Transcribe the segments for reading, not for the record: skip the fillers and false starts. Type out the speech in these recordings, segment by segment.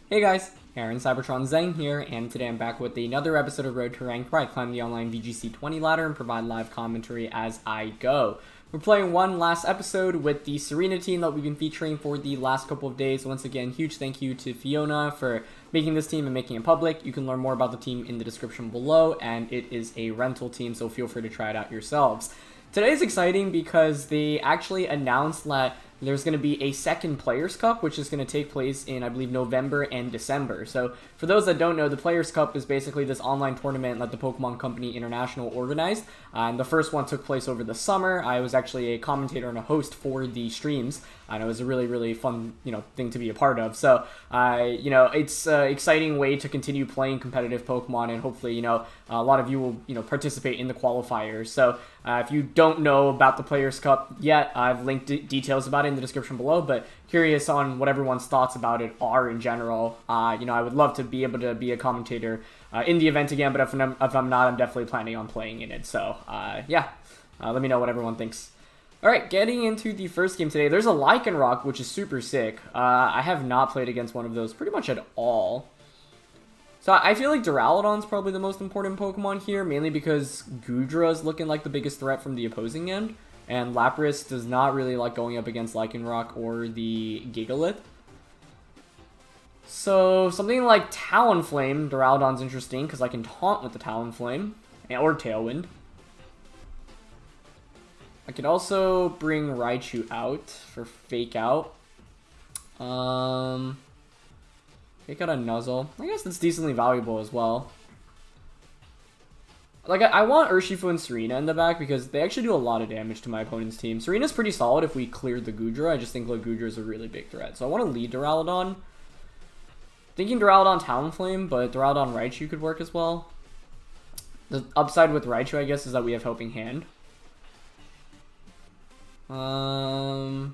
Hey guys, Aaron Cybertron Zeng here, and today I'm back with another episode of Road to Rank where I climb the online VGC 20 ladder and provide live commentary as I go. We're playing one last episode with the Tsareena team that we've been featuring for the last couple of days. Once again, huge thank you to Fiona for making this team and making it public. You can learn more about the team in the description below, and it is a rental team, so feel free to try it out yourselves. Today is exciting because they actually announced that there's going to be a second Players' Cup, which is going to take place in, I believe, November and December. So, for those that don't know, the Players' Cup is basically this online tournament that the Pokemon Company International organized. And the first one took place over the summer. I was actually a commentator and a host for the streams, and it was a really, really fun, thing to be a part of. So, it's an exciting way to continue playing competitive Pokemon, and hopefully, a lot of you will, participate in the qualifiers. So, if you don't know about the Players' Cup yet, I've linked details about it in the description below, but curious on what everyone's thoughts about it are in general. I would love to be able to be a commentator in the event again, but if I'm not, I'm definitely planning on playing in it. So, let me know what everyone thinks. Alright, getting into the first game today, there's a Lycanrock, which is super sick. I have not played against one of those pretty much at all. So I feel like Duraludon's probably the most important Pokemon here, mainly because Goodra is looking like the biggest threat from the opposing end, and Lapras does not really like going up against Lycanrock or the Gigalith. So something like Talonflame, Duraludon's interesting because I can taunt with the Talonflame, or Tailwind. I could also bring Raichu out for Fake Out. Take out a Nuzzle. I guess that's decently valuable as well. Like, I want Urshifu and Tsareena in the back because they actually do a lot of damage to my opponent's team. Sereena's pretty solid if we cleared the Goodra. I just think Goodra is a really big threat. So I want to lead Duraludon. Thinking Duraludon Talonflame, but Duraludon Raichu could work as well. The upside with Raichu, I guess, is that we have Helping Hand. I'm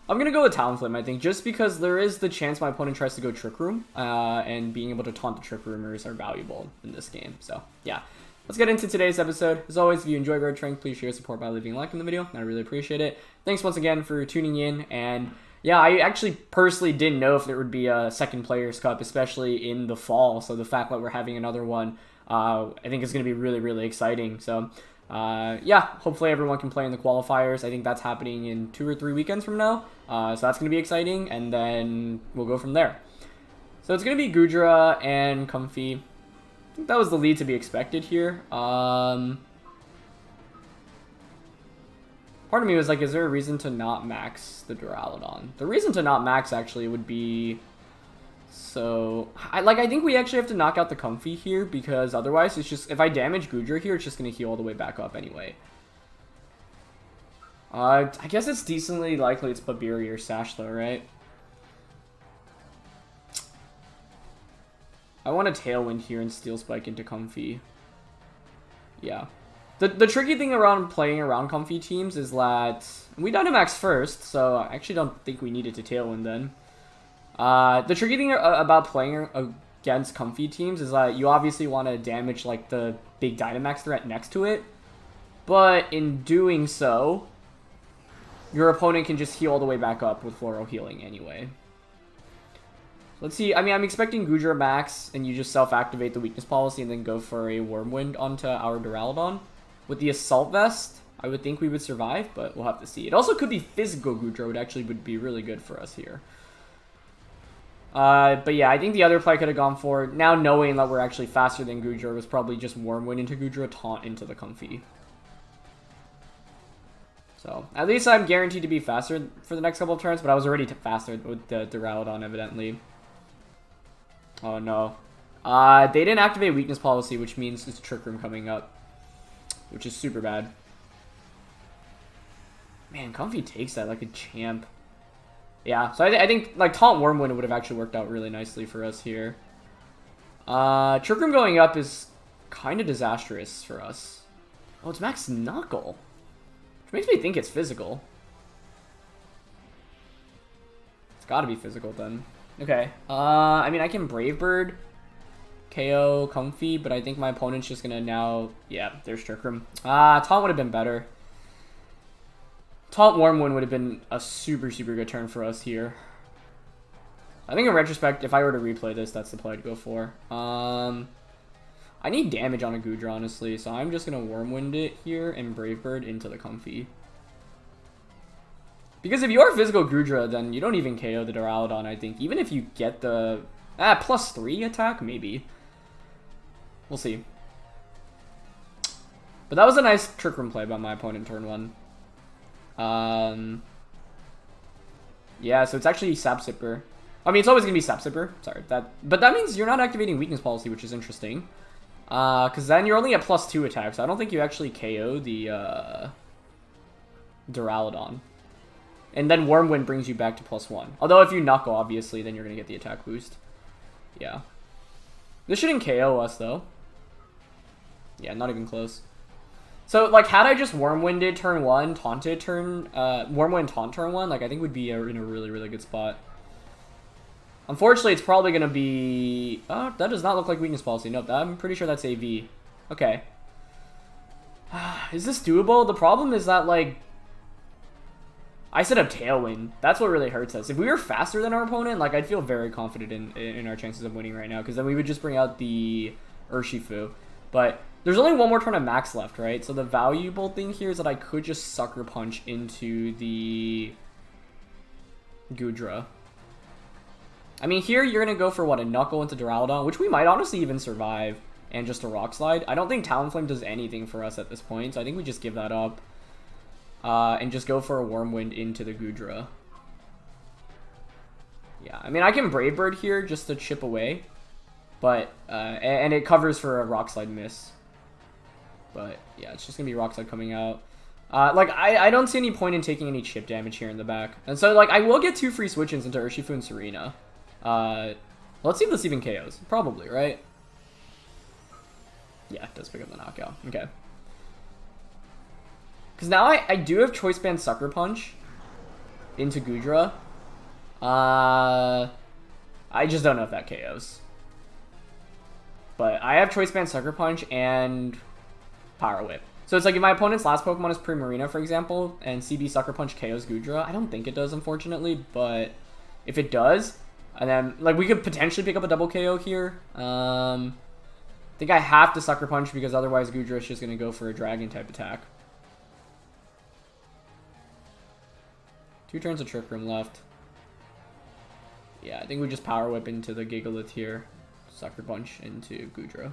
going to go with Talonflame, I think, just because there is the chance my opponent tries to go Trick Room, and being able to taunt the Trick Roomers are valuable in this game. So, yeah. Let's get into today's episode. As always, if you enjoy Road Training, please share your support by leaving a like in the video. I really appreciate it. Thanks once again for tuning in, and yeah, I actually personally didn't know if there would be a second Players' Cup, especially in the fall, so the fact that we're having another one, I think is going to be really, really exciting. So, yeah, hopefully everyone can play in the qualifiers. I think that's happening in 2 or 3 weekends from now. So that's going to be exciting, and then we'll go from there. So it's going to be Goodra and Comfey. I think that was the lead to be expected here. Part of me was like, is there a reason to not max the Duraludon? The reason to not max actually would be... So, I think we actually have to knock out the Comfey here, because otherwise it's just, if I damage Goodra here, it's just going to heal all the way back up anyway. I guess it's decently likely it's Rhyperior or Sash though, right? I want a Tailwind here and Steel Spike into Comfey. Yeah. The tricky thing around playing around Comfey teams is that we Dynamax first, so I actually don't think we needed to Tailwind then. The tricky thing about playing against Comfey teams is that you obviously want to damage like the big Dynamax threat next to it, but in doing so, your opponent can just heal all the way back up with Floral Healing anyway. Let's see. I mean, I'm expecting Goodra max, and you just self-activate the weakness policy and then go for a Wormwind onto our Duraludon. With the Assault Vest, I would think we would survive, but we'll have to see. It also could be Physical Goodra, which actually would be really good for us here. But yeah, I think the other play I could have gone for, now knowing that we're actually faster than Goodra, was probably just Wormwind into Goodra, Taunt into the Comfey. So, at least I'm guaranteed to be faster for the next couple of turns, but I was already faster with the Duraludon, evidently. Oh no. They didn't activate Weakness Policy, which means it's Trick Room coming up, which is super bad. Man, Comfey takes that like a champ. Yeah, so I think like Taunt Wormwind would have actually worked out really nicely for us here. Trick Room going up is kind of disastrous for us. Oh, it's Max Knuckle. Which makes me think it's physical. It's gotta be physical then. Okay. I mean, I can Brave Bird, KO Comfey, but I think my opponent's just gonna now... Yeah, there's Trick Room. Taunt would have been better. Taunt Wormwind would have been a super, super good turn for us here. I think in retrospect, if I were to replay this, that's the play I'd go for. I need damage on a Goodra, honestly, so I'm just going to Wormwind it here and Brave Bird into the Comfey. Because if you are physical Goodra, then you don't even KO the Duraludon, I think. Even if you get the +3 attack, maybe. We'll see. But that was a nice Trick Room play by my opponent turn 1. Yeah, so it's actually Sap Sipper. I mean, it's always going to be Sap Sipper. Sorry. But that means you're not activating Weakness Policy, which is interesting. Because then you're only at +2 attacks. So I don't think you actually KO the Duraludon. And then Wormwind brings you back to +1. Although if you Knuckle, obviously, then you're going to get the attack boost. Yeah. This shouldn't KO us, though. Yeah, not even close. So, like, had I just Wormwinded turn 1, Taunted turn, Wormwind Taunt turn 1, like, I think we'd be in a really, really good spot. Unfortunately, it's probably going to be... Oh, that does not look like Weakness Policy. Nope, I'm pretty sure that's AV. Okay. Is this doable? The problem is that, like... I set up Tailwind. That's what really hurts us. If we were faster than our opponent, like, I'd feel very confident in our chances of winning right now, because then we would just bring out the Urshifu. But there's only one more turn of max left, right? So the valuable thing here is that I could just Sucker Punch into the Goodra. I mean, here you're going to go for, what, a Knuckle into Duraludon, which we might honestly even survive, and just a Rock Slide. I don't think Talonflame does anything for us at this point, so I think we just give that up. And just go for a Wormwind into the Goodra. Yeah, I mean, I can Brave Bird here just to chip away. But, and it covers for a Rock Slide miss. But, yeah, it's just going to be Rock Slide coming out. Like, I don't see any point in taking any chip damage here in the back. And so, like, I will get 2 free switch-ins into Urshifu and Tsareena. Let's see if this even KOs. Probably, right? Yeah, it does pick up the knockout. Okay. Because now I do have Choice Band Sucker Punch into Goodra. I just don't know if that KOs. But I have Choice Band Sucker Punch and Power Whip. So it's like if my opponent's last Pokemon is Primarina, for example, and CB Sucker Punch KOs Goodra. I don't think it does, unfortunately, but if it does, and then like we could potentially pick up a double KO here. I think I have to Sucker Punch because otherwise Goodra is just going to go for a Dragon type attack. 2 turns of Trick Room left. Yeah, I think we just Power Whip into the Gigalith here. Sucker Punch into Goodra.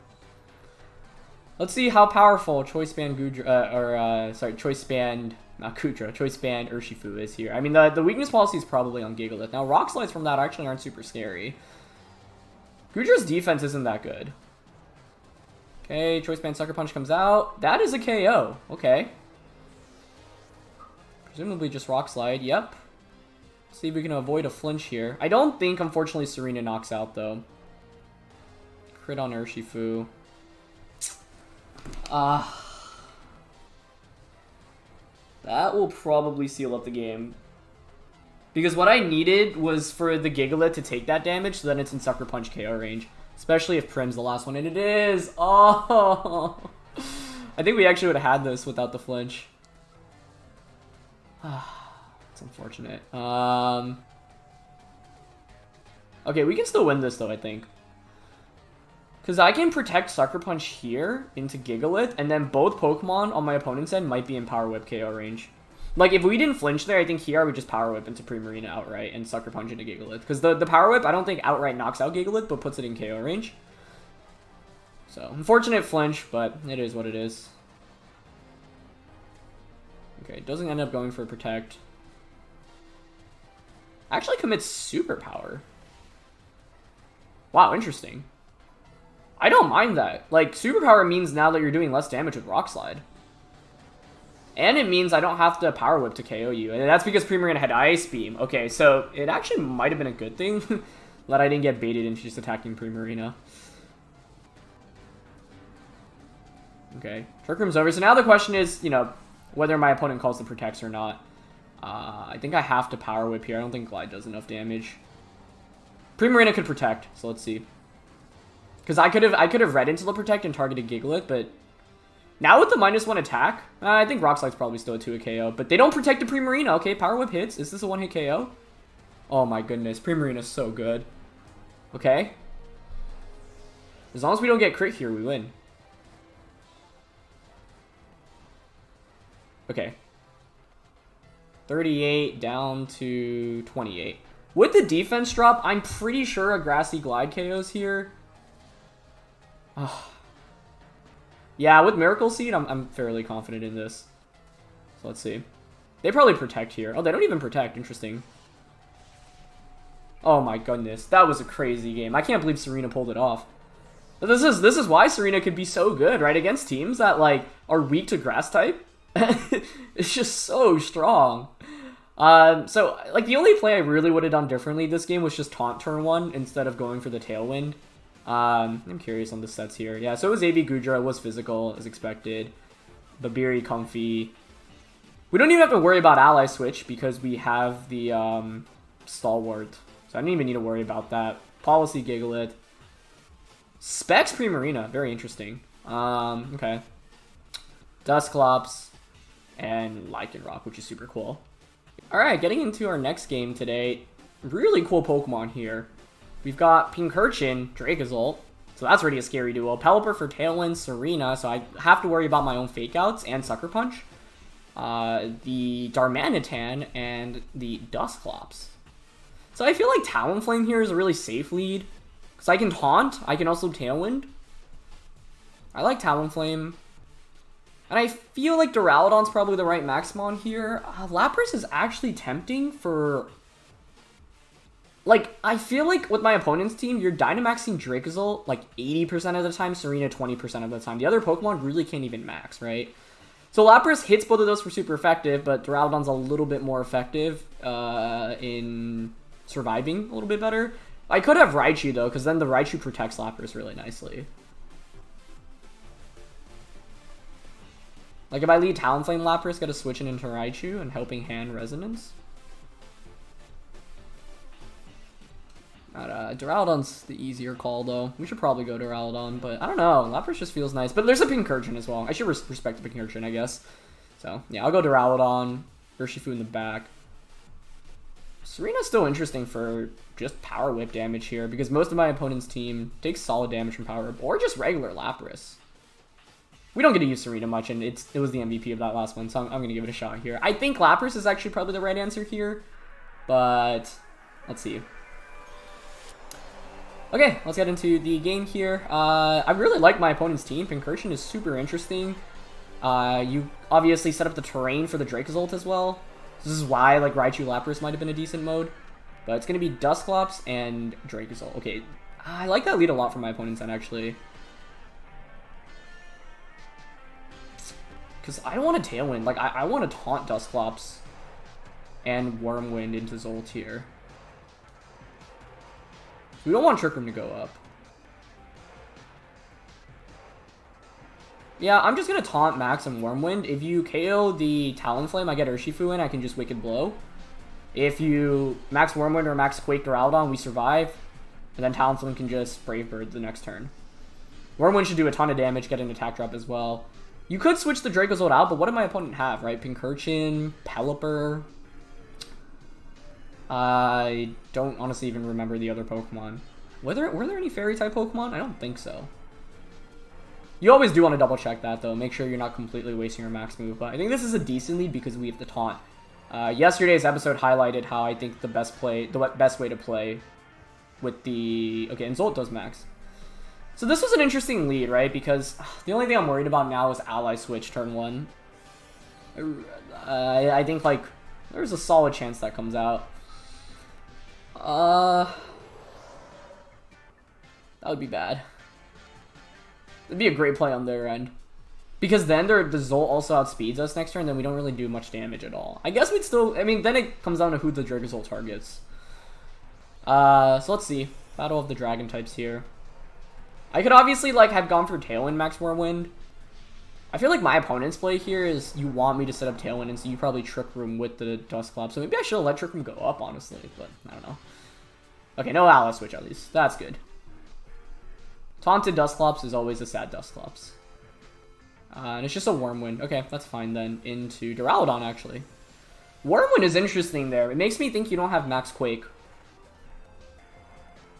Let's see how powerful Choice Band Goodra, Choice Band, not Goodra, Choice Band Urshifu is here. I mean, the weakness policy is probably on Gigalith. Now, Rock Slides from that actually aren't super scary. Goodra's defense isn't that good. Okay, Choice Band Sucker Punch comes out. That is a KO. Okay. Presumably just Rock Slide. Yep. See if we can avoid a flinch here. I don't think, unfortunately, Tsareena knocks out, though. Crit on Urshifu. That will probably seal up the game. Because what I needed was for the Gigalith to take that damage, so then it's in Sucker Punch KO range. Especially if Prim's the last one, and it is! Oh! I think we actually would have had this without the flinch. It's unfortunate. Okay, we can still win this, though, I think. Because I can protect Sucker Punch here into Gigalith, and then both Pokemon on my opponent's end might be in Power Whip KO range. Like, if we didn't flinch there, I think here I would just Power Whip into Primarina outright and Sucker Punch into Gigalith. Because the Power Whip, I don't think outright knocks out Gigalith, but puts it in KO range. So, unfortunate flinch, but it is what it is. Okay, doesn't end up going for a Protect. Actually commits Superpower. Wow, interesting. I don't mind that. Like, Superpower means now that you're doing less damage with Rock Slide. And it means I don't have to Power Whip to KO you. And that's because Primarina had Ice Beam. Okay, so it actually might have been a good thing that I didn't get baited into just attacking Primarina. Okay, Trick Room's over. So now the question is, you know, whether my opponent calls the Protects or not. I think I have to Power Whip here. I don't think Glide does enough damage. Primarina could Protect, so let's see. Because I could have read into the Protect and targeted Gigalith, but now with the -1 attack, I think Rock Slide's probably still a 2 KO. But they don't protect the Primarina. Okay, Power Whip hits. Is this a 1-hit KO? Oh my goodness, Primarina's so good. Okay. As long as we don't get crit here, we win. Okay. 38 down to 28. With the defense drop, I'm pretty sure a Grassy Glide KO's here. Yeah, with Miracle Seed, I'm fairly confident in this. So let's see. They probably protect here. Oh, they don't even protect. Interesting. Oh my goodness. That was a crazy game. I can't believe Tsareena pulled it off. But this is why Tsareena could be so good, right? Against teams that, like, are weak to Grass type. It's just so strong. So, like, the only play I really would have done differently this game was just taunt turn 1 instead of going for the Tailwind. I'm curious on the sets here. Yeah, so it was AB Goodra, it was physical, as expected. Babiri, Comfey. We don't even have to worry about ally switch because we have the Stalwart. So I don't even need to worry about that. Policy Gigalith. Specs Primarina, very interesting. Okay. Dusclops and Lycanrock, which is super cool. Alright, getting into our next game today. Really cool Pokemon here. We've got Pincurrchin, Dracozolt. So that's already a scary duo. Pelipper for Tailwind, Tsareena. So I have to worry about my own Fake Outs and Sucker Punch. The Darmanitan and the Dusclops. So I feel like Talonflame here is a really safe lead. Because I can Taunt. I can also Tailwind. I like Talonflame. And I feel like Duraludon's probably the right Maxmon here. Lapras is actually tempting for... Like, I feel like with my opponent's team, you're Dynamaxing Dracozolt like 80% of the time, Tsareena 20% of the time. The other Pokemon really can't even max, right? So Lapras hits both of those for super effective, but Duraludon's a little bit more effective in surviving a little bit better. I could have Raichu, though, because then the Raichu protects Lapras really nicely. Like, if I lead Talonflame Lapras, gotta switch it into Raichu and Helping Hand Resonance. Duraludon's the easier call, though. We should probably go Duraludon, but I don't know. Lapras just feels nice. But there's a Pincurrchin as well. I should respect the Pincurrchin, I guess. So, yeah, I'll go Duraludon. Urshifu in the back. Tsareena's still interesting for just Power Whip damage here, because most of my opponent's team takes solid damage from Power Whip, or just regular Lapras. We don't get to use Tsareena much, and it was the MVP of that last one, so I'm going to give it a shot here. I think Lapras is actually probably the right answer here, but let's see. Okay, let's get into the game here. I really like my opponent's team. Pincurrchin is super interesting. You obviously set up the terrain for the Dracozolt as well. This is why, like, Raichu Lapras might have been a decent mode. But it's going to be Dusclops and Dracozolt. Okay, I like that lead a lot from my opponent's end, actually. Because I don't want to Tailwind. Like, I want to taunt Dusclops and Wormwind into Zolt here. We don't want Trick Room to go up. Yeah, I'm just going to taunt Max and Wormwind. If you KO the Talonflame, I get Urshifu in, I can just Wicked Blow. If you Max Wormwind or Max Quake Duraludon, we survive. And then Talonflame can just Brave Bird the next turn. Wormwind should do a ton of damage, get an attack drop as well. You could switch the Dracozolt out, but what did my opponent have, right? Pincurrchin, Pelipper. I don't honestly even remember the other Pokemon. Were there any Fairy-type Pokemon? I don't think so. You always do want to double check that, though. Make sure you're not completely wasting your max move. But I think this is a decent lead because we have the taunt. Yesterday's episode highlighted how I think the best way to play with the... Okay, and Zolt does max. So this was an interesting lead, right? Because the only thing I'm worried about now is Ally Switch turn 1. I think, like, there's a solid chance that comes out. That would be bad. It'd be a great play on their end. Because then the Zolt also outspeeds us next turn, then we don't really do much damage at all. I guess we'd still... I mean, then it comes down to who the Dracozolt targets. So let's see. Battle of the Dragon types here. I could obviously, like, have gone for Tailwind Max Wormwind. I feel like my opponent's play here is you want me to set up Tailwind, and so you probably Trick Room with the Dusclops. So maybe I should have let Trick Room go up, honestly, but I don't know. Okay, no Ally Switch at least. That's good. Taunted Dusclops is always a sad Dusclops. And it's just a Wormwind. Okay, that's fine then. Into Duraludon, actually. Wormwind is interesting there. It makes me think you don't have Max Quake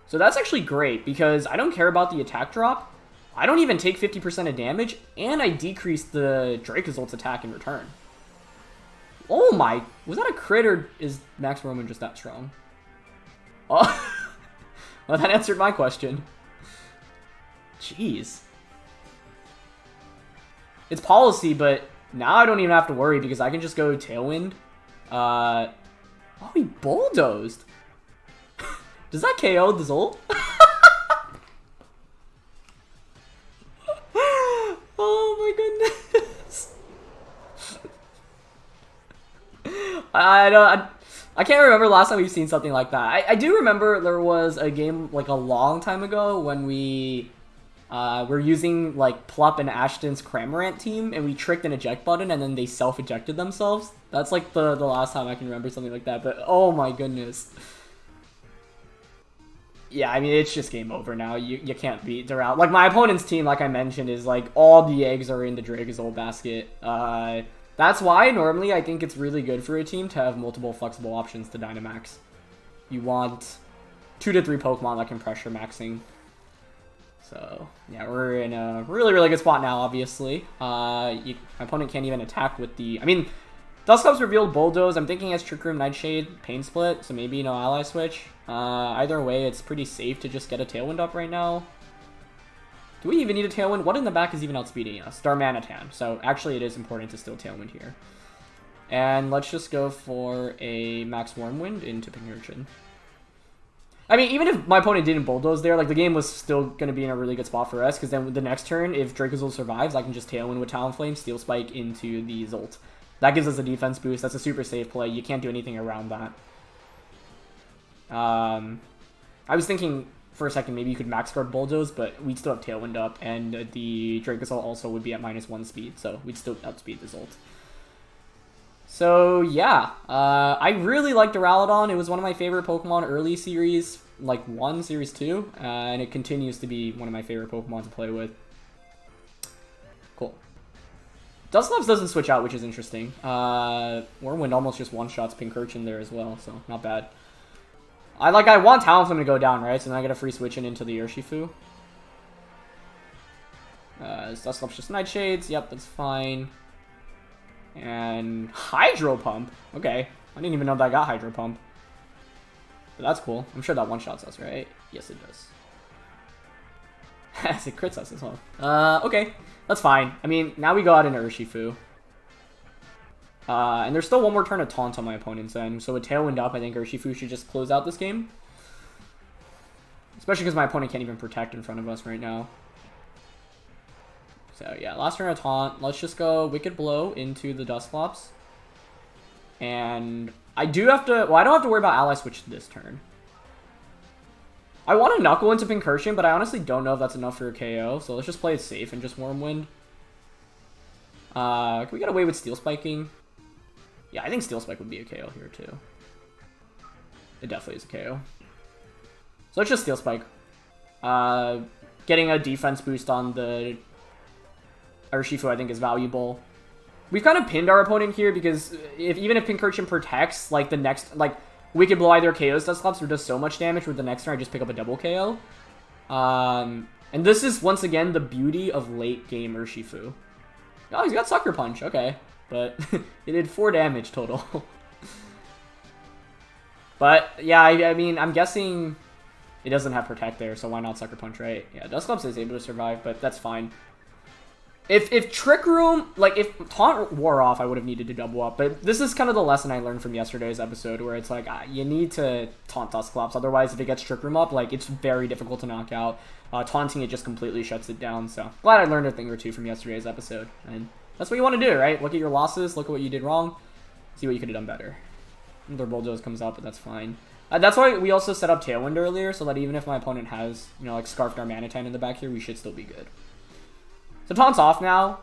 So that's actually great, because I don't care about the attack drop. I don't even take 50% of damage, and I decrease the Dracozolt's attack in return. Oh my... Was that a crit, or is Max Roman just that strong? Oh... Well, that answered my question. Jeez. It's policy, but now I don't even have to worry because I can just go Tailwind. Oh, he bulldozed. Does that KO the Zolt? Oh my goodness. I can't remember last time we've seen something like that. I do remember there was a game like a long time ago when we were using like Plup and Ashton's Cramorant team, and we tricked an eject button and then they self-ejected themselves. That's like the last time I can remember something like that, but oh my goodness. Yeah, I mean, it's just game over now. You can't beat Durant. Like, my opponent's team, like I mentioned, is like all the eggs are in the Dracozolt basket. That's why normally I think it's really good for a team to have multiple flexible options to Dynamax. You want 2 to 3 Pokemon that can pressure maxing. So, yeah, we're in a really, really good spot now, obviously. My opponent can't even attack with the... I mean, Dusclops revealed Bulldoze. I'm thinking as Trick Room, Nightshade, Pain Split, so maybe no Ally Switch. Either way, it's pretty safe to just get a Tailwind up right now. Do we even need a Tailwind? What in the back is even outspeeding us? Darmanitan. So actually it is important to still Tailwind here. And let's just go for a Max Wormwind into Pincurrchin. I mean, even if my opponent didn't Bulldoze there, like the game was still going to be in a really good spot for us, because then the next turn, if Dracozolt survives, I can just Tailwind with Talonflame, Steel Spike into the Zolt. That gives us a defense boost. That's a super safe play. You can't do anything around that. I was thinking for a second maybe you could max guard Bulldoze, but we'd still have Tailwind up, and the Dracozolt also would be at -1 speed, so we'd still outspeed the Zolt. So yeah, I really liked Duraludon. It was one of my favorite Pokemon early series, like 1, Series 2, and it continues to be one of my favorite Pokemon to play with. Cool. Dusclops doesn't switch out, which is interesting. Wormwind almost just one-shots Pincurrchin there as well, so not bad. I want Talonflame to go down, right? So then I get a free switch in into the Urshifu. Dusclops just Nightshades. Yep, that's fine. And Hydro Pump. Okay. I didn't even know that I got Hydro Pump. But that's cool. I'm sure that one-shots us, right? Yes, it does. It crits us as well. Okay. That's fine. I mean, now we go out into Urshifu. And there's still one more turn of Taunt on my opponent's end, so with Tailwind up, I think Urshifu should just close out this game. Especially because my opponent can't even protect in front of us right now. So yeah, last turn of Taunt. Let's just go Wicked Blow into the Dusclops. And I do have to... Well, I don't have to worry about Ally Switch this turn. I want to Knuckle into Pincurrchin, but I honestly don't know if that's enough for a KO, so let's just play it safe and just Wormwind. Can we get away with Steel Spiking? Yeah, I think Steel Spike would be a KO here, too. It definitely is a KO. So let's just Steel Spike. Getting a defense boost on the Urshifu, I think, is valuable. We've kind of pinned our opponent here, because even if Pincurrchin protects, like, the next... Like, Wicked Blow either KOs Dusclops or does so much damage, with the next turn I just pick up a double KO. And this is, once again, the beauty of late-game Urshifu. Oh, he's got Sucker Punch. Okay. But it did 4 damage total. But, yeah, I mean, I'm guessing it doesn't have Protect there, so why not Sucker Punch, right? Yeah, Dusclops is able to survive, but that's fine. If Trick Room, like, if Taunt wore off, I would have needed to double up. But this is kind of the lesson I learned from yesterday's episode, where it's like, you need to Taunt Dusclops. Otherwise, if it gets Trick Room up, like, it's very difficult to knock out. Taunting it just completely shuts it down, so glad I learned a thing or two from yesterday's episode. And that's what you want to do, right? Look at your losses, look at what you did wrong, see what you could have done better. Their Bulldoze comes out, but that's fine. That's why we also set up Tailwind earlier, so that even if my opponent has, you know, like Scarfed Darmanitan in the back here, we should still be good. So Taunt's off now.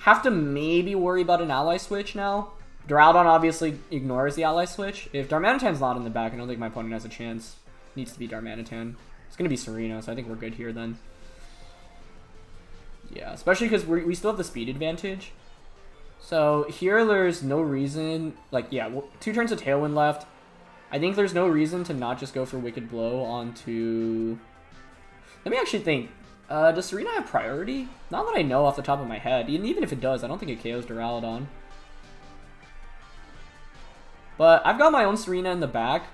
Have to maybe worry about an Ally Switch now. Duraludon obviously ignores the Ally Switch. If Darmanitan's not in the back, I don't think my opponent has a chance. Needs to be Darmanitan. It's going to be Tsareena, so I think we're good here then. Yeah, especially because we still have the speed advantage. So here there's no reason... Like, yeah, 2 turns of Tailwind left. I think there's no reason to not just go for Wicked Blow onto... Let me actually think. Does Tsareena have priority? Not that I know off the top of my head. Even if it does, I don't think it KOs Duraludon. But I've got my own Tsareena in the back.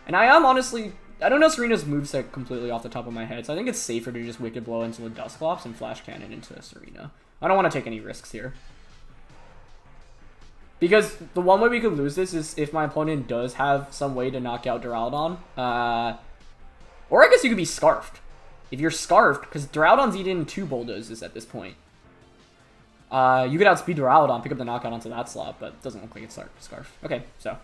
And I am honestly... I don't know Sereena's moveset completely off the top of my head, so I think it's safer to just Wicked Blow into the Dusclops and Flash Cannon into Tsareena. I don't want to take any risks here. Because the one way we could lose this is if my opponent does have some way to knock out Duraludon. Or I guess you could be Scarfed. If you're Scarfed, because Duraludon's eaten 2 Bulldozes at this point. You could outspeed Duraludon, pick up the knockout onto that slot, but it doesn't look like it's Scarf. Okay, so...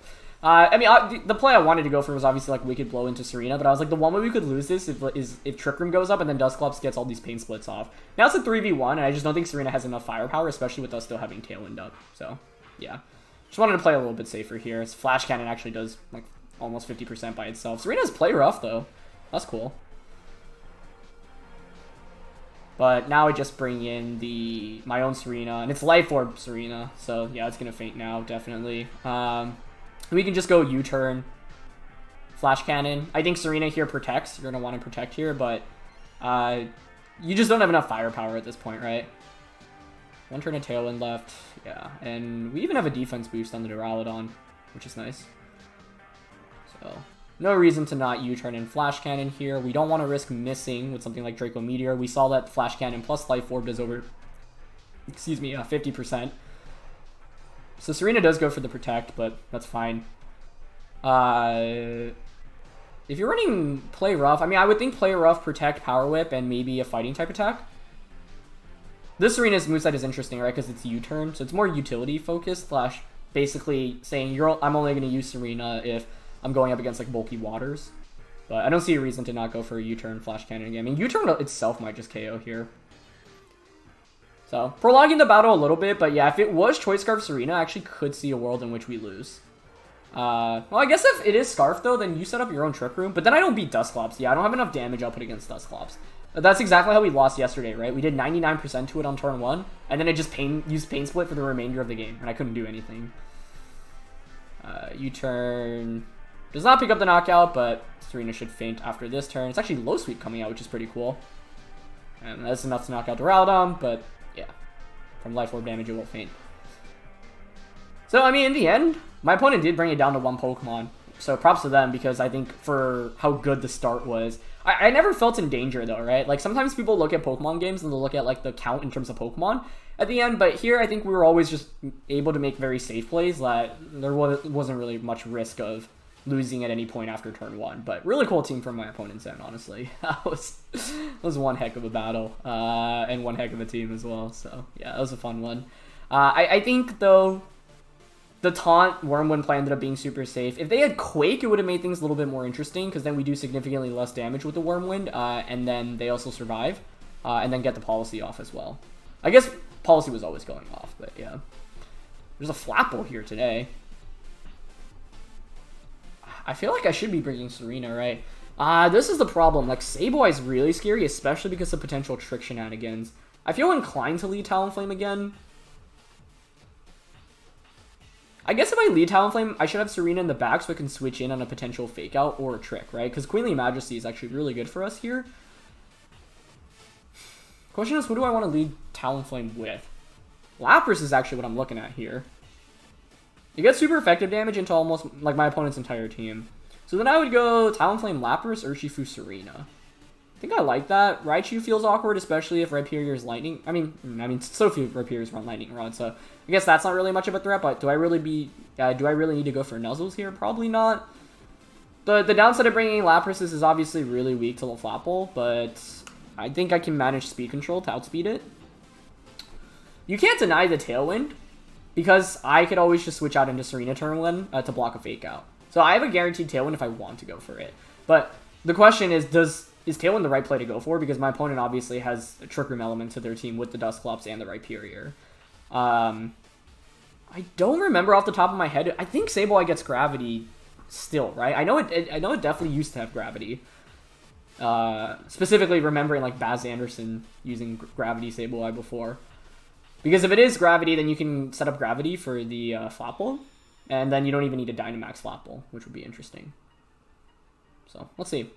I mean, the play I wanted to go for was obviously like Wicked Blow into Tsareena, but I was like, the one way we could lose this is if Trick Room goes up and then Dusclops gets all these pain splits off. Now it's a 3v1, and I just don't think Tsareena has enough firepower, especially with us still having Tailwind up. So, yeah. Just wanted to play a little bit safer here. His Flash Cannon actually does like almost 50% by itself. Tsarena's play rough, though. That's cool. But now I just bring in my own Tsareena, and it's Life Orb Tsareena, so yeah, it's going to faint now, definitely. We can just go U-turn, Flash Cannon. I think Tsareena here protects. You're going to want to protect here, but you just don't have enough firepower at this point, right? One turn of Tailwind left. Yeah, and we even have a defense boost on the Duraludon, which is nice. So, no reason to not U-turn and Flash Cannon here. We don't want to risk missing with something like Draco Meteor. We saw that Flash Cannon plus Life Orb does over, 50%. So Tsareena does go for the protect, but that's fine. If you're running Play Rough, I mean, I would think Play Rough, Protect, Power Whip, and maybe a Fighting type attack. This Tsarena's moveset is interesting, right? Because it's U-turn, so it's more utility focused, slash basically saying I'm only going to use Tsareena if I'm going up against like bulky waters. But I don't see a reason to not go for a U-turn Flash Cannon again. I mean, U-turn itself might just KO here. So, prolonging the battle a little bit, but yeah, if it was Choice Scarf Tsareena, I actually could see a world in which we lose. Well, I guess if it is Scarf, though, then you set up your own Trick Room, but then I don't beat Dusclops. Yeah, I don't have enough damage output against Dusclops. That's exactly how we lost yesterday, right? We did 99% to it on turn 1, and then it just used Pain Split for the remainder of the game, and I couldn't do anything. U-turn does not pick up the knockout, but Tsareena should faint after this turn. It's actually Low Sweep coming out, which is pretty cool. And that's enough to knock out Duraludon, but yeah, from Life Orb damage it will faint. So, I mean, in the end, my opponent did bring it down to 1 Pokemon. So props to them, because I think for how good the start was. I never felt in danger, though, right? Like, sometimes people look at Pokemon games and they'll look at, like, the count in terms of Pokemon at the end. But here, I think we were always just able to make very safe plays that there wasn't really much risk of losing at any point after turn 1. But really cool team from my opponent's end, honestly. That was one heck of a battle. And one heck of a team as well. So, yeah, that was a fun one. I think, though, the taunt Wormwind play ended up being super safe. If they had Quake, it would have made things a little bit more interesting, because then we do significantly less damage with the Wormwind, and then they also survive, and then get the Policy off as well. I guess Policy was always going off, but yeah. There's a Flapple here today. I feel like I should be bringing Tsareena, right? This is the problem. Like, Sableye is really scary, especially because of potential trick shenanigans. I feel inclined to lead Talonflame again. I guess if I lead Talonflame, I should have Tsareena in the back so I can switch in on a potential Fake Out or a Trick, right? Because Queenly Majesty is actually really good for us here. Question is, who do I want to lead Talonflame with? Lapras is actually what I'm looking at here. You get super effective damage into almost, like, my opponent's entire team. So then I would go Talonflame, Lapras, Urshifu, Tsareena. I think I like that. Raichu feels awkward, especially if Rhyperior's Lightning. I mean, so few Rhyperiors run Lightning Rod, so I guess that's not really much of a threat. But do I really need to go for Nuzzles here? Probably not. The downside of bringing Lapras is obviously really weak to the Flapple, but I think I can manage Speed Control to outspeed it. You can't deny the Tailwind, because I could always just switch out into Tsareena turn 1 to block a Fake Out. So I have a guaranteed Tailwind if I want to go for it. But the question is Tailwind the right play to go for? Because my opponent obviously has a Trick Room element to their team with the Dusclops and the Rhyperior. I don't remember off the top of my head. I think Sableye gets Gravity still, right? I know it definitely used to have Gravity. Specifically remembering like Baz Anderson using Gravity Sableye before. Because if it is Gravity, then you can set up Gravity for the Flapple. And then you don't even need a Dynamax Flapple, which would be interesting. So, let's see.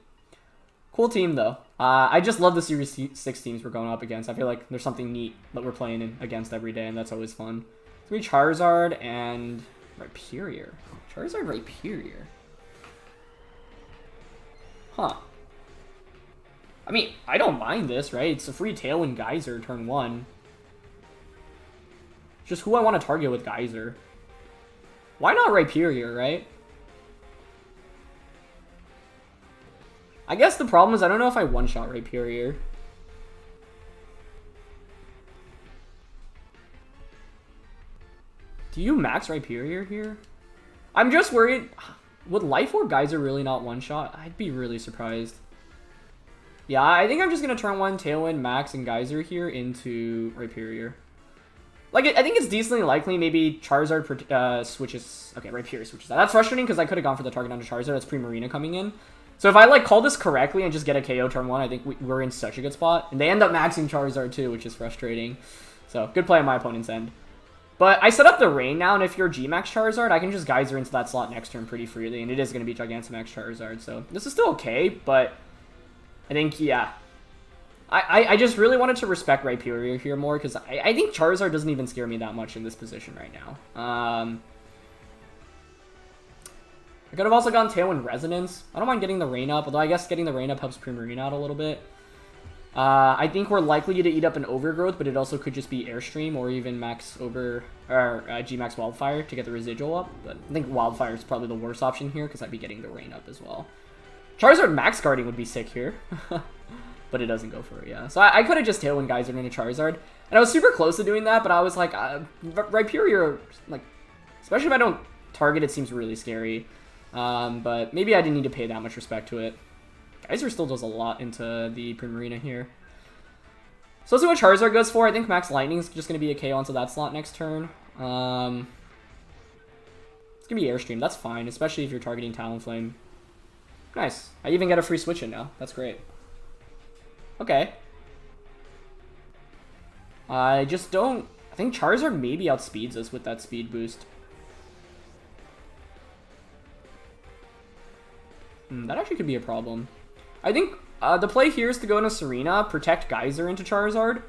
Cool team, though. I just love the Series 6 teams we're going up against. I feel like there's something neat that we're playing against every day, and that's always fun. It's going to be Charizard and Rhyperior. Charizard, Rhyperior. Huh. I mean, I don't mind this, right? It's a free Tailwind Geyser turn 1. Just who I want to target with Geyser. Why not Rhyperior, right? I guess the problem is I don't know if I one-shot Rhyperior. Do you max Rhyperior here? I'm just worried. Would Life Orb Geyser really not one-shot? I'd be really surprised. Yeah, I think I'm just going to turn 1 Tailwind, Max, and Geyser here into Rhyperior. Like, I think it's decently likely maybe Charizard switches... Okay, Rhyperior switches that. That's frustrating because I could have gone for the target onto Charizard. That's Primarina coming in. So if I, like, call this correctly and just get a KO turn 1, I think we're in such a good spot. And they end up maxing Charizard too, which is frustrating. So, good play on my opponent's end. But I set up the rain now, and if you're G-Max Charizard, I can just Geyser into that slot next turn pretty freely. And it is going to be Gigantamax Charizard, so this is still okay, but... I think, yeah. I just really wanted to respect Rhyperior here more, because I think Charizard doesn't even scare me that much in this position right now. I could have also gone Tailwind Resonance. I don't mind getting the Rain up, although I guess getting the Rain up helps Primarina out a little bit. I think we're likely to eat up an Overgrowth, but it also could just be Airstream or even Max Over or G-Max Wildfire to get the residual up. But I think Wildfire is probably the worst option here, because I'd be getting the Rain up as well. Charizard Max Guarding would be sick here. But it doesn't go for it, yeah. So I could have just Tailwind Geyser into Charizard. And I was super close to doing that, but I was like, Rhyperior, like, especially if I don't target it, seems really scary. But maybe I didn't need to pay that much respect to it. Geyser still does a lot into the Primarina here. So let's see what Charizard goes for. I think Max Lightning is just going to be a KO onto that slot next turn. It's going to be Airstream. That's fine, especially if you're targeting Talonflame. Nice. I even get a free switch in now. That's great. Okay. I just don't... I think Charizard maybe outspeeds us with that speed boost. That actually could be a problem. I think the play here is to go into Tsareena, protect Geyser into Charizard.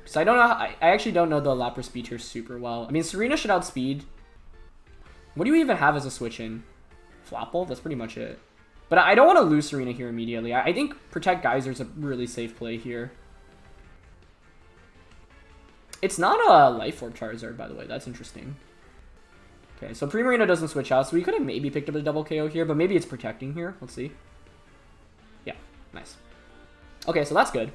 Because I don't know... I actually don't know the Lapras speed here super well. I mean, Tsareena should outspeed. What do you even have as a switch in? Flapple? That's pretty much it. But I don't want to lose Tsareena here immediately. I think Protect Geyser is a really safe play here. It's not a Life Orb Charizard, by the way. That's interesting. Okay, so Primarina doesn't switch out, so we could have maybe picked up a double KO here, but maybe it's protecting here. Let's see. Yeah, nice. Okay, so that's good.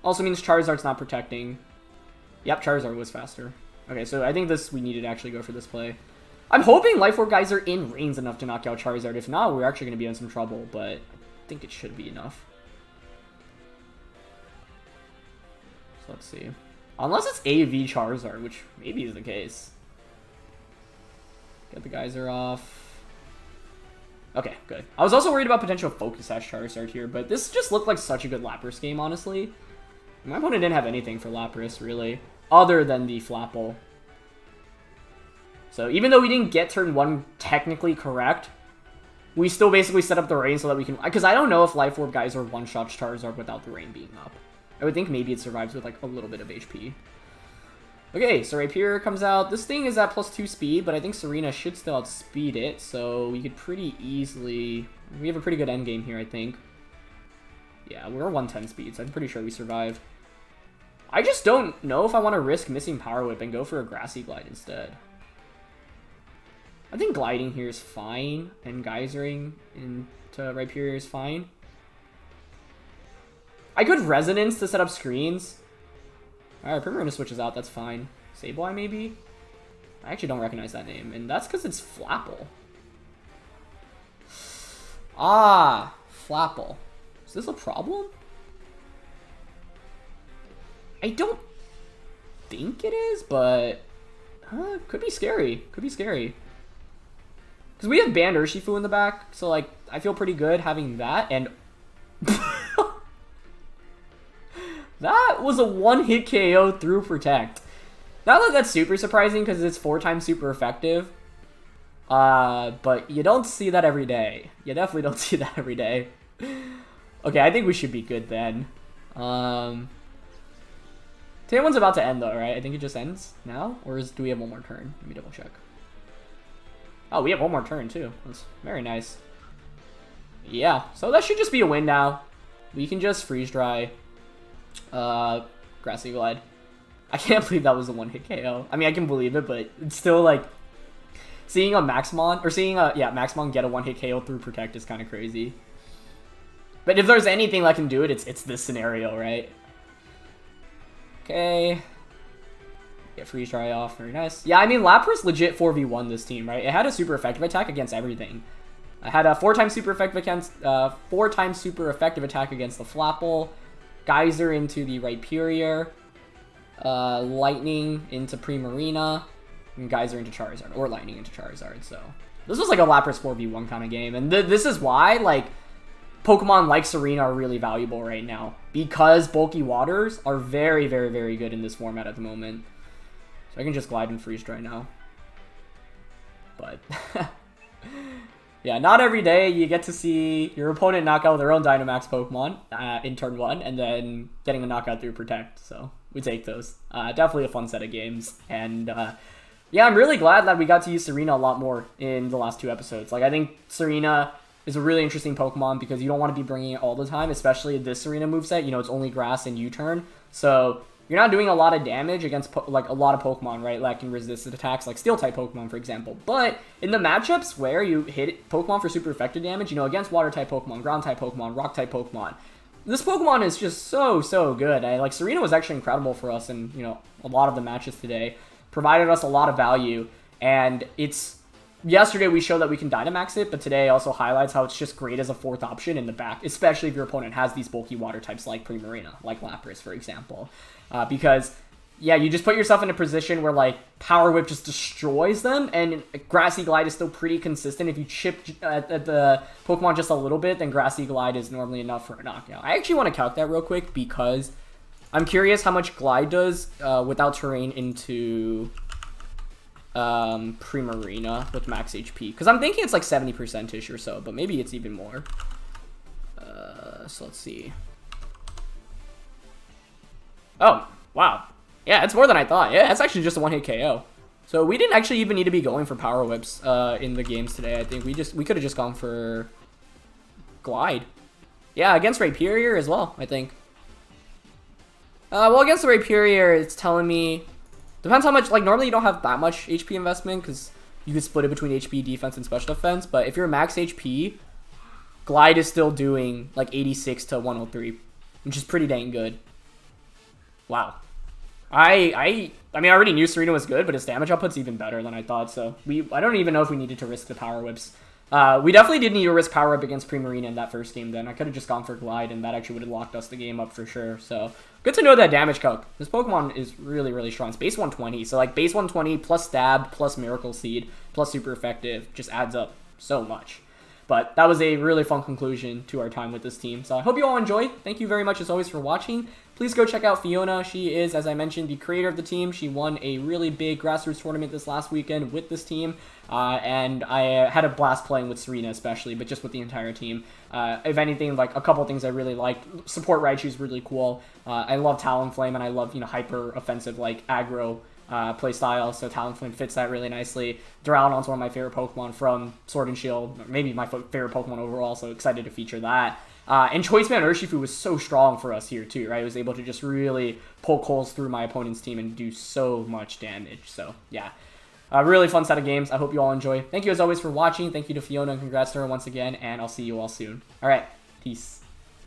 Also means Charizard's not protecting. Yep, Charizard was faster. Okay, so I think we needed to actually go for this play. I'm hoping Life Orb Geyser in range enough to knock out Charizard. If not, we're actually going to be in some trouble, but I think it should be enough. So let's see. Unless it's AV Charizard, which maybe is the case. Get the Geyser off. Okay, good. I was also worried about potential Focus Sash Charizard here, but this just looked like such a good Lapras game, honestly. My opponent didn't have anything for Lapras, really, other than the Flapple. So even though we didn't get turn 1 technically correct, we still basically set up the rain so that we can... Because I don't know if Life Orb Geyser one-shots Charizard without the rain being up. I would think maybe it survives with like a little bit of HP. Okay, so Rhyperior comes out. This thing is at +2 speed, but I think Tsareena should still outspeed it, so we could pretty easily... We have a pretty good endgame here, I think. Yeah, we're 110 speed, so I'm pretty sure we survive. I just don't know if I want to risk missing Power Whip and go for a Grassy Glide instead. I think gliding here is fine, and geysering into Rhyperior is fine. I could Resonance to set up screens. Alright, Primarina switches out, that's fine. Sableye, maybe? I actually don't recognize that name, and that's because it's Flapple. Ah, Flapple. Is this a problem? I don't think it is, but... could be scary. Could be scary. Because we have Banned Urshifu in the back, so, like, I feel pretty good having that, and... That was a one-hit KO through Protect. Not that that's super surprising because it's 4 times super effective. But you don't see that every day. You definitely don't see that every day. Okay, I think we should be good then. Today one's about to end though, right? I think it just ends now? Or do we have one more turn? Let me double check. Oh, we have one more turn too. That's very nice. Yeah, so that should just be a win now. We can just freeze dry. Grassy Glide. I can't believe that was a 1-hit KO. I mean, I can believe it, but it's still like seeing a Maxmon, or seeing a, yeah, Maxmon get a 1-hit KO through Protect is kind of crazy. But if there's anything that can do it, it's this scenario, right? Okay. Get freeze dry off, very nice. Yeah, I mean, Lapras legit 4v1 this team, right? It had a super effective attack against everything. I had a 4 times super effective against, 4 times super effective attack against the Flapple, Geyser into the Rhyperior, Lightning into Primarina, and Geyser into Charizard, or Lightning into Charizard. So this was like a Lapras 4v1 kind of game, and this is why like Pokemon like Tsareena are really valuable right now, because bulky waters are very, very, very good in this format at the moment. So I can just glide and freeze dry now, but. Yeah, not every day you get to see your opponent knock out their own Dynamax Pokemon in turn 1, and then getting a knockout through Protect, so we take those. Definitely a fun set of games, and yeah, I'm really glad that we got to use Tsareena a lot more in the last 2 episodes. Like, I think Tsareena is a really interesting Pokemon because you don't want to be bringing it all the time, especially this Tsareena moveset. You know, it's only Grass and U-turn, so you're not doing a lot of damage against like a lot of Pokemon, right? That can resist attacks like Steel-type Pokemon, for example. But in the matchups where you hit Pokemon for super effective damage, you know, against Water-type Pokemon, Ground-type Pokemon, Rock-type Pokemon, this Pokemon is just so good. Like, Tsareena was actually incredible for us in, you know, a lot of the matches today. Provided us a lot of value, and it's... Yesterday we showed that we can Dynamax it, but today also highlights how it's just great as a 4th option in the back, especially if your opponent has these bulky water types like Primarina, like Lapras, for example. Because, yeah, you just put yourself in a position where, like, Power Whip just destroys them, and Grassy Glide is still pretty consistent. If you chip at the Pokemon just a little bit, then Grassy Glide is normally enough for a knockout. I actually want to calc that real quick, because I'm curious how much Glide does without terrain into Primarina with max HP. Because I'm thinking it's like 70%-ish or so, but maybe it's even more. So let's see. Oh, wow. Yeah, it's more than I thought. Yeah, it's actually just a 1-hit KO. So we didn't actually even need to be going for Power Whips in the games today. I think we could have just gone for Glide. Yeah, against Rhyperior as well, I think. Well, against the Rhyperior, it's telling me... Depends how much... Like, normally you don't have that much HP investment, because you could split it between HP, defense, and special defense. But if you're max HP, Glide is still doing, like, 86 to 103, which is pretty dang good. Wow. I mean, I already knew Tsareena was good, but his damage output's even better than I thought, so I don't even know if we needed to risk the Power Whips. We definitely did need to risk Power Whip against Primarina in that first game then. I could have just gone for Glide, and that actually would have locked us the game up for sure, so... Good to know that damage calc. This Pokemon is really, really strong. It's base 120, so like base 120 plus Stab, plus Miracle Seed, plus super effective just adds up so much. But that was a really fun conclusion to our time with this team. So I hope you all enjoyed. Thank you very much as always for watching. Please go check out Fiona. She is, as I mentioned, the creator of the team. She won a really big grassroots tournament this last weekend with this team. And I had a blast playing with Tsareena especially, but just with the entire team. If anything, like a couple things I really liked. Support Raichu is really cool. I love Talonflame, and I love, you know, hyper offensive like aggro playstyle, so Talonflame fits that really nicely. Duraludon's one of my favorite Pokemon from Sword and Shield, or maybe my favorite Pokemon overall, so excited to feature that. And Choice Band Urshifu was so strong for us here too, right? I was able to just really poke holes through my opponent's team and do so much damage, so yeah. A really fun set of games. I hope you all enjoy. Thank you as always for watching. Thank you to Fiona, and congrats to her once again, and I'll see you all soon. Alright, peace.